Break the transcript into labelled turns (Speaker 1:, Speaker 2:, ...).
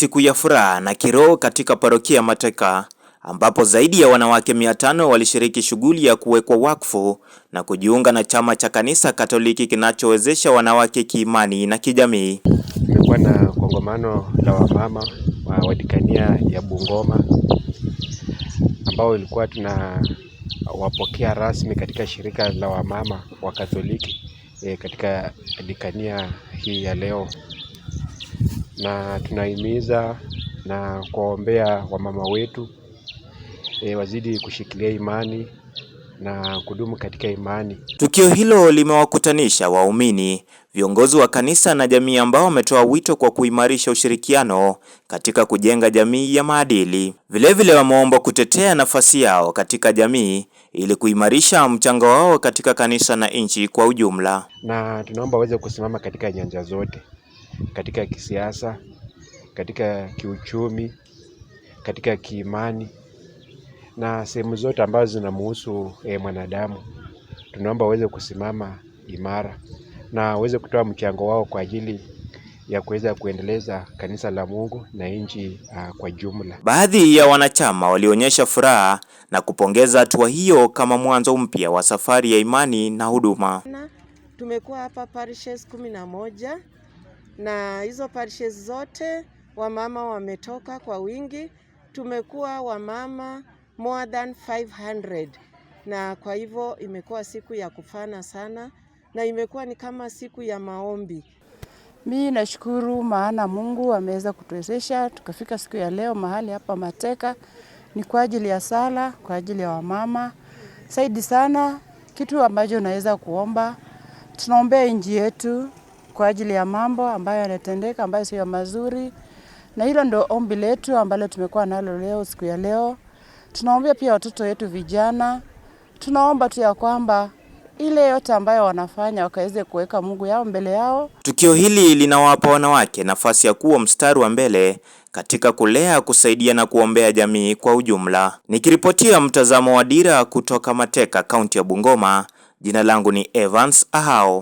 Speaker 1: siku ya furaha na kiroho katika parokia ya Mateka ambapo zaidi ya wanawake 500 walishiriki shughuli ya kuwekwa wakfu na kujiunga na chama cha kanisa Katoliki kinachowezesha wanawake kiimani na kijamii.
Speaker 2: Tumekuwa na kongamano la wamama wa dikania ya Bungoma ambao ilikuwa tunawapokea rasmi katika shirika la wamama wa Katoliki katika dikania hii ya leo, na tunahimiza na kuombea wamama wetu wazidi kushikilia imani na kudumu katika imani.
Speaker 1: Tukio hilo limewakutanisha waumini, viongozi wa kanisa na jamii ambao wametoa wito kwa kuimarisha ushirikiano katika kujenga jamii ya maadili. Vilevile wameomba kutetea nafasi yao katika jamii ili kuimarisha mchango wao katika kanisa na nchi kwa ujumla.
Speaker 2: Na tunaomba waweze kusimama katika nyanja zote, katika kisiasa, katika kiuchumi, katika kiimani na sehemu zote ambazo zinamhusu mwanadamu. Tunaomba waweze kusimama imara na waweze kutoa mchango wao kwa ajili ya kuweza kuendeleza kanisa la Mungu na nchi kwa jumla.
Speaker 1: Baadhi ya wanachama walionyesha furaha na kupongeza hatua hiyo kama mwanzo mpya wa safari ya imani na huduma.
Speaker 3: Tumekuwa hapa parishes 11 na hizo parishes zote wamama wametoka kwa wingi. Tumekuwa wamama more than 500 na kwa hivyo imekuwa siku ya kufana sana na imekuwa ni kama siku ya maombi.
Speaker 4: Mimi nashukuru maana Mungu ameweza kutuwezesha tukafika siku ya leo mahali hapa Mateka. Ni kwa ajili ya sala, kwa ajili ya wamama. Saidi sana kitu ambacho naweza kuomba, tunaombea nchi yetu kwa ajili ya mambo ambayo yanatendeka ambayo sio mazuri. Na hilo ndo ombi letu ambalo tumekuwa nalo leo siku ya leo. Tunaombea pia watoto wetu vijana. Tunaomba tu ya kwamba ile yote ambayo wanafanya wakaweze kuweka Mungu yao mbele yao.
Speaker 1: Tukio hili linawapa wanawake nafasi ya kuwa mstari wa mbele katika kulea, kusaidia na kuombea jamii kwa ujumla. Nikiripotia mtazamo wa Dira kutoka Mateka, kaunti ya Bungoma, jina langu ni Evans Ahao.